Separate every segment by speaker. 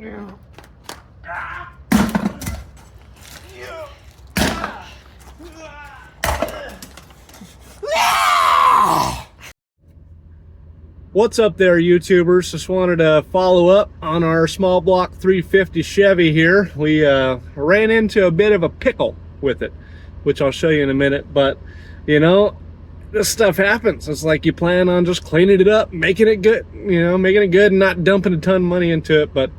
Speaker 1: Yeah. What's up there, YouTubers? Just wanted to follow up on our small block 350 Chevy here. We ran into a bit of a pickle with it, which I'll show you in a minute. But you know, this stuff happens. It's like you plan on just cleaning it up, making it good, making it good and not dumping a ton of money into it. But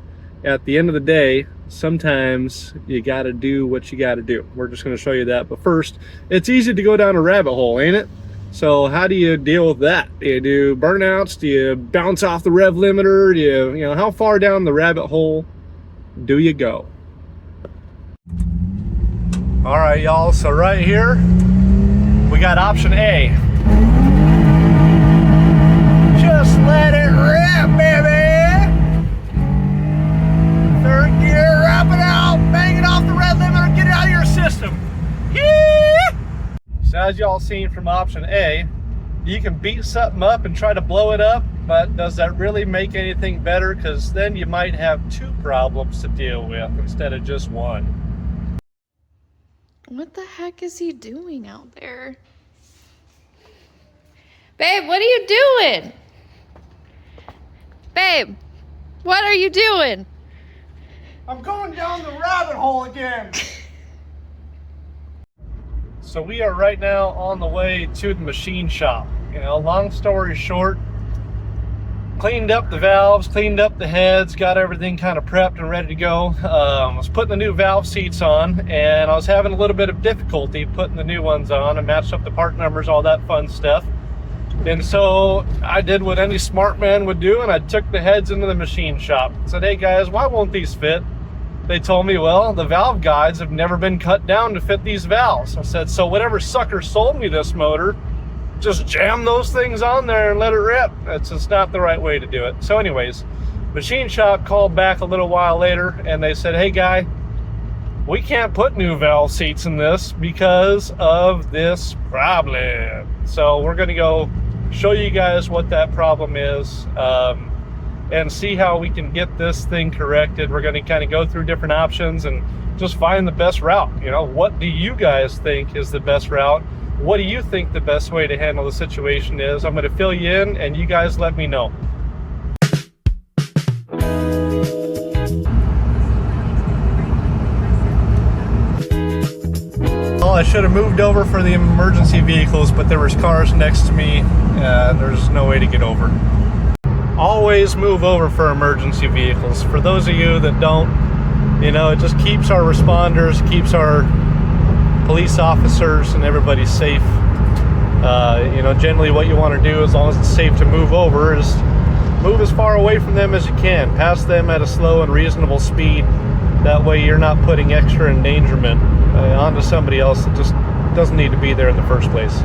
Speaker 1: at the end of the day, sometimes you got to do what you got to do. We're just going to show you that. But first, it's easy to go down a rabbit hole, ain't it? So how do you deal with that? Do you do burnouts? Do you bounce off the rev limiter? Do you how far down the rabbit hole do you go? All right, y'all, so right here, we got option A. Just let it rip, baby. Third gear, wrap it out, bang it off the rev limiter, get it out of your system. Yeah! So as y'all seen from option A, you can beat something up and try to blow it up, but does that really make anything better? Because then you might have two problems to deal with instead of just one.
Speaker 2: What the heck is he doing out there? Babe, what are you doing? Babe, what are you doing?
Speaker 1: I'm going down the rabbit hole again. So we are right now on the way to the machine shop. Long story short, cleaned up the valves, cleaned up the heads, got everything kind of prepped and ready to go. I was putting the new valve seats on, and I was having a little bit of difficulty putting the new ones on and matched up the part numbers, all that fun stuff. And so I did what any smart man would do, and I took the heads into the machine shop. Said, hey guys, why won't these fit? They told me, well, the valve guides have never been cut down to fit these valves. I said, so whatever sucker sold me this motor, just jam those things on there and let it rip. That's just not the right way to do it. So anyways, machine shop called back a little while later, and they said, hey guy, we can't put new valve seats in this because of this problem. So we're gonna go show you guys what that problem is, and see how we can get this thing corrected. We're going to kind of go through different options and just find the best route. What do you guys think is the best route? What do you think the best way to handle the situation is? I'm going to fill you in, and you guys let me know. Well, I should have moved over for the emergency vehicles, but there was cars next to me. There's no way to get over. Always move over for emergency vehicles. For those of you that don't, it just keeps our responders, keeps our police officers and everybody safe. Generally what you want to do, as long as it's safe to move over, is move as far away from them as you can. Pass them at a slow and reasonable speed. That way you're not putting extra endangerment onto somebody else that just doesn't need to be there in the first place.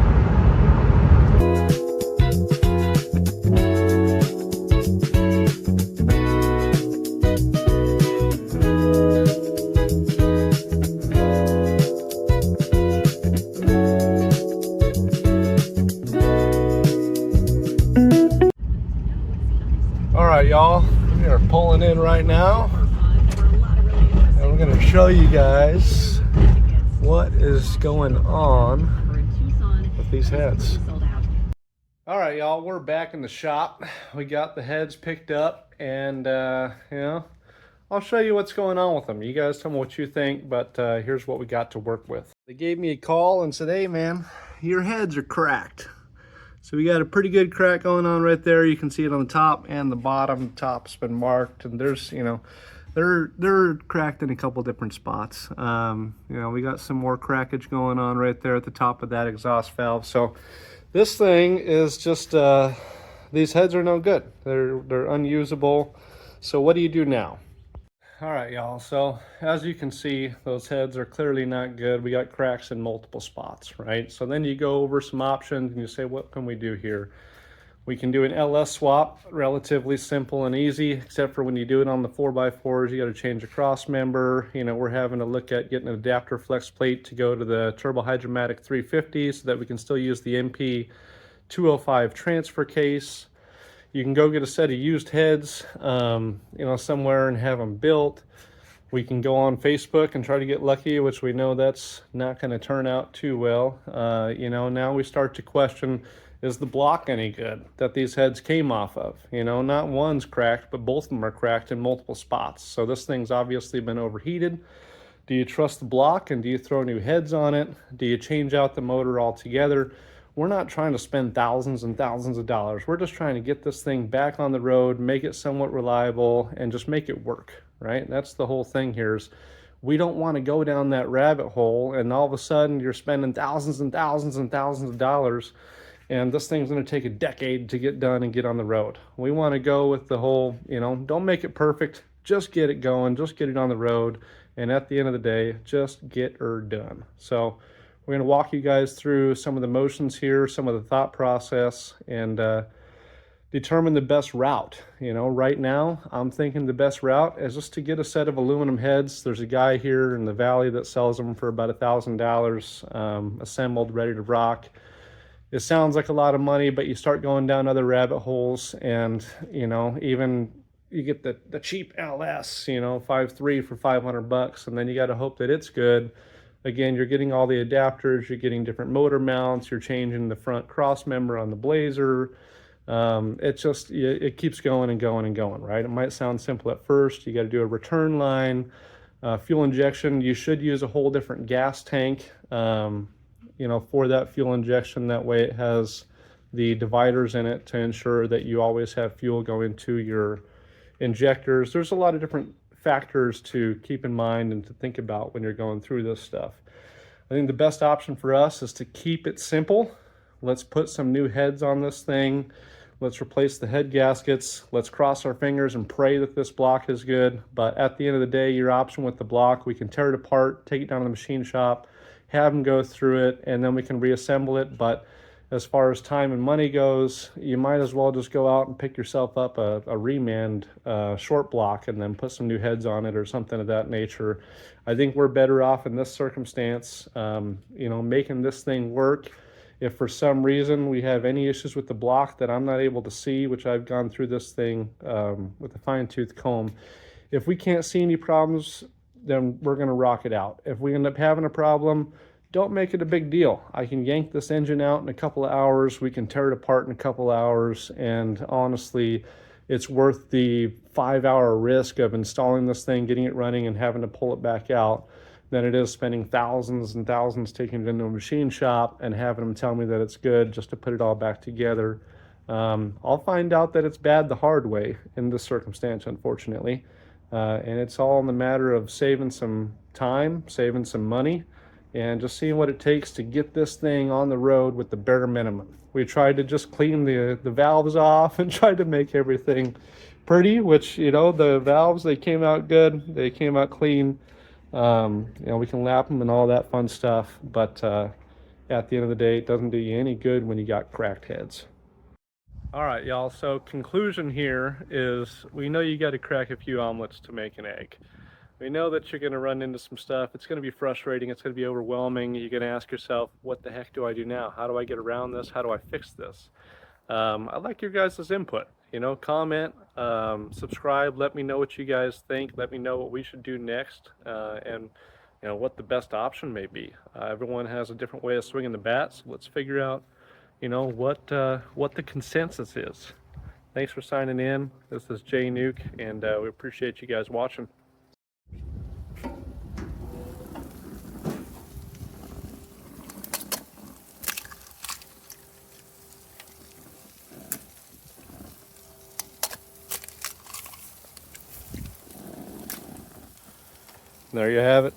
Speaker 1: Y'all, we are pulling in right now, and we're going to show you guys what is going on with these heads. All right, y'all, we're back in the shop. We got the heads picked up, and I'll show you what's going on with them. You guys tell me what you think, but here's what we got to work with. They gave me a call and said, hey man, your heads are cracked. So we got a pretty good crack going on right there. You can see it on the top and the bottom. The top's been marked, and there's, they're cracked in a couple different spots. We got some more crackage going on right there at the top of that exhaust valve. So this thing is just, these heads are no good. They're unusable. So what do you do now? All right, y'all, so as you can see, those heads are clearly not good. We got cracks in multiple spots, right? So then you go over some options and you say, what can we do here? We can do an LS swap, relatively simple and easy, except for when you do it on the 4x4s, you got to change a cross member. We're having to look at getting an adapter flex plate to go to the Turbo Hydromatic 350 so that we can still use the MP 205 transfer case. You can go get a set of used heads, you know, somewhere and have them built. We can go on Facebook and try to get lucky, which we know that's not going to turn out too well. You know, now we start to question, is the block any good that these heads came off of? You know, not one's cracked, but both of them are cracked in multiple spots. So this thing's obviously been overheated. Do you trust the block, and do you throw new heads on it? Do you change out the motor altogether? We're not trying to spend thousands and thousands of dollars. We're just trying to get this thing back on the road, make it somewhat reliable, and just make it work, right? That's the whole thing here is we don't want to go down that rabbit hole and all of a sudden you're spending thousands and thousands and thousands of dollars and this thing's going to take a decade to get done and get on the road. We want to go with the whole, you know, don't make it perfect, just get it going, just get it on the road, and at the end of the day, just get her done. So we're going to walk you guys through some of the motions here, some of the thought process, and determine the best route. You know, right now, I'm thinking the best route is just to get a set of aluminum heads. There's a guy here in the valley that sells them for about $1,000, assembled, ready to rock. It sounds like a lot of money, but you start going down other rabbit holes and, you know, even you get the cheap LS, you know, 5.3 for $500, and then you got to hope that it's good. Again, you're getting all the adapters, you're getting different motor mounts, you're changing the front cross member on the Blazer. It keeps going and going and going, right? It might sound simple at first. You got to do a return line, fuel injection. You should use a whole different gas tank, you know, for that fuel injection. That way it has the dividers in it to ensure that you always have fuel going to your injectors. There's a lot of different factors to keep in mind and to think about when you're going through this stuff. I think the best option for us is to keep it simple. Let's put some new heads on this thing. Let's replace the head gaskets. Let's cross our fingers and pray that this block is good. But at the end of the day, your option with the block, we can tear it apart, take it down to the machine shop, have them go through it, and then we can reassemble it. But as far as time and money goes, you might as well just go out and pick yourself up a remand short block and then put some new heads on it or something of that nature. I think we're better off in this circumstance, you know, making this thing work. If for some reason we have any issues with the block that I'm not able to see, which I've gone through this thing with a fine-tooth comb, if we can't see any problems, then we're going to rock it out. If we end up having a problem, don't make it a big deal. I can yank this engine out in a couple of hours. We can tear it apart in a couple of hours. And honestly, it's worth the 5-hour risk of installing this thing, getting it running, and having to pull it back out than it is spending thousands and thousands taking it into a machine shop and having them tell me that it's good just to put it all back together. I'll find out that it's bad the hard way in this circumstance, unfortunately. And it's all in the matter of saving some time, saving some money, and just seeing what it takes to get this thing on the road with the bare minimum. We tried to just clean the valves off and tried to make everything pretty, which, you know, the valves, they came out good. They came out clean. You know, we can lap them and all that fun stuff, but at the end of the day, it doesn't do you any good when you got cracked heads. All right, y'all, so conclusion here is we know you got to crack a few omelets to make an egg. We know that you're going to run into some stuff. It's going to be frustrating. It's going to be overwhelming. You're going to ask yourself, what the heck do I do now? How do I get around this? How do I fix this? I'd like your guys' input. You know, comment, subscribe, let me know what you guys think. Let me know what we should do next, and you know what the best option may be. Everyone has a different way of swinging the bat, so let's figure out, you know, what the consensus is. Thanks for signing in. This is Jay Nuke, and we appreciate you guys watching. There you have it.